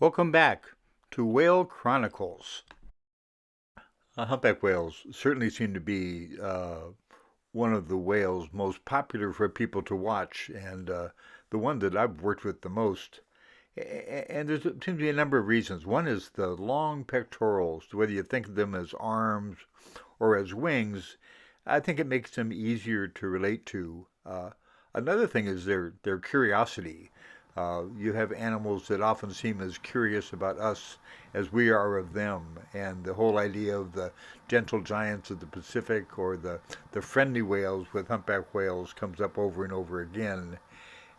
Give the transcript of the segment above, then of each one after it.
Welcome back to Whale Chronicles. Humpback whales certainly seem to be one of the whales most popular for people to watch, and the one that I've worked with the most. And there seems to be a number of reasons. One is the long pectorals, whether you think of them as arms or as wings, I think it makes them easier to relate to. Another thing is their curiosity. You have animals that often seem as curious about us as we are of them, and the whole idea of the gentle giants of the Pacific or the friendly whales with humpback whales comes up over and over again.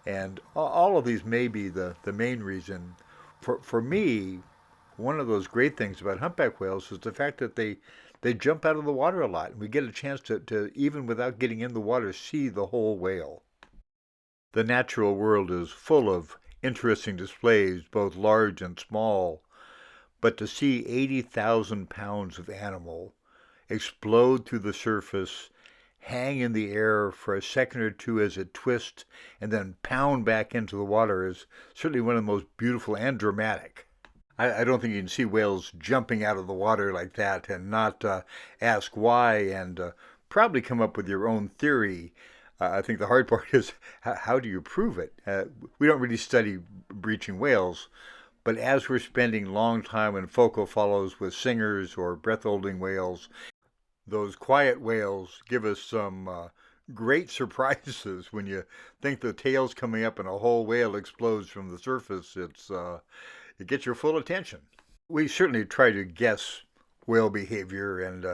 And all of these may be the main reason. For me, one of those great things about humpback whales is the fact that they jump out of the water a lot. And we get a chance to, even without getting in the water, see the whole whale. The natural world is full of interesting displays, both large and small, but to see 80,000 pounds of animal explode through the surface, hang in the air for a second or two as it twists, and then pound back into the water is certainly one of the most beautiful and dramatic. I don't think you can see whales jumping out of the water like that and not ask why and probably come up with your own theory. I think the hard part is how do you prove it? We don't really study breaching whales, but as we're spending long time in focal follows with singers or breath-holding whales, those quiet whales give us some great surprises. When you think the tail's coming up and a whole whale explodes from the surface, it gets your full attention. We certainly try to guess whale behavior and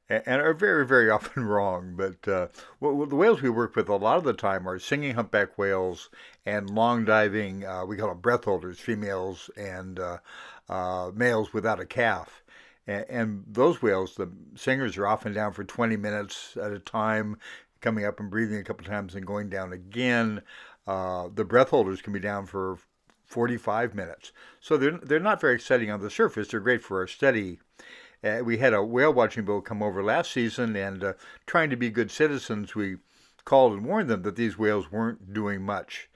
are very often wrong. But the whales we work with a lot of the time are singing humpback whales and long diving. We call them breath holders, females and males without a calf. And those whales, the singers are often down for 20 minutes at a time, coming up and breathing a couple times and going down again. The breath holders can be down for 45 minutes. So they're not very exciting on the surface. They're great for our study. We had a whale watching boat come over last season, and trying to be good citizens, we called and warned them that these whales weren't doing much.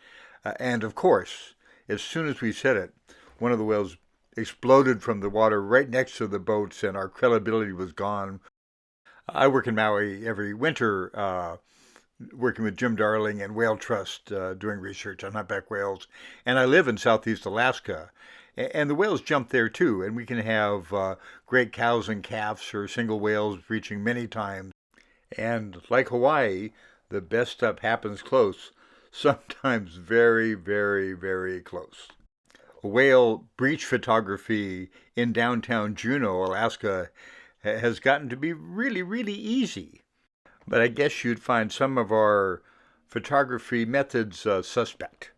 And of course, as soon as we said it, one of the whales exploded from the water right next to the boats, and our credibility was gone. I work in Maui every winter, working with Jim Darling and Whale Trust, doing research on humpback whales. And I live in southeast Alaska. And the whales jump there too, and we can have great cows and calves or single whales reaching many times. And like Hawaii, the best stuff happens close, sometimes very close. Whale breach photography in downtown Juneau, Alaska, has gotten to be really easy. But I guess you'd find some of our photography methods suspect.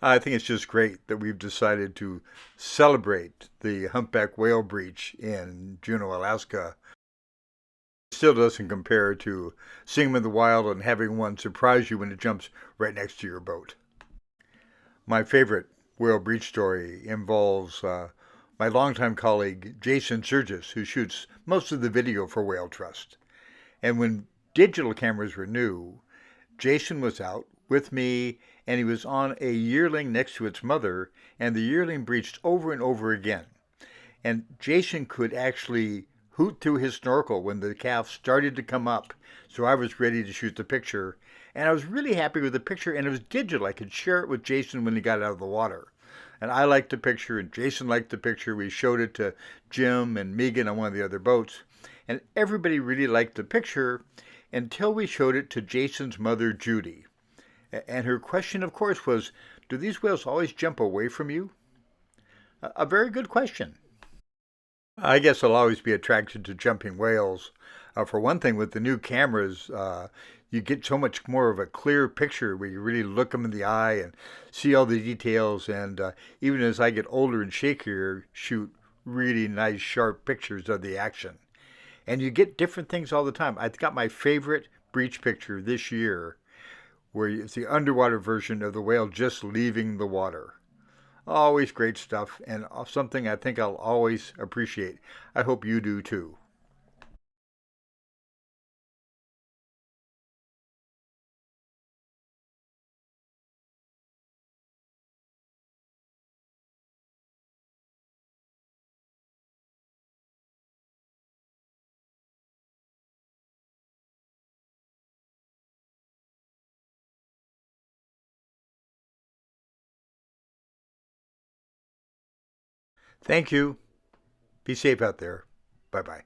I think it's just great that we've decided to celebrate the humpback whale breach in Juneau, Alaska. It still doesn't compare to seeing them in the wild and having one surprise you when it jumps right next to your boat. My favorite whale breach story involves my longtime colleague Jason Surgis, who shoots most of the video for Whale Trust. And when digital cameras were new, Jason was out with me, and he was on a yearling next to its mother, and the yearling breached over and over again. And Jason could actually hoot through his snorkel when the calf started to come up, so I was ready to shoot the picture. And I was really happy with the picture, and it was digital. I could share it with Jason when he got out of the water. And I liked the picture, and Jason liked the picture. We showed it to Jim and Megan on one of the other boats. And everybody really liked the picture until we showed it to Jason's mother, Judy. And her question, of course, was, do these whales always jump away from you? A very good question. I guess I'll always be attracted to jumping whales. For one thing, with the new cameras, you get so much more of a clear picture where you really look them in the eye and see all the details. And even as I get older and shakier, shoot really nice, sharp pictures of the action. And you get different things all the time. I've got my favorite breach picture this year, where it's the underwater version of the whale just leaving the water. Always great stuff, and something I think I'll always appreciate. I hope you do too. Thank you. Be safe out there. Bye bye.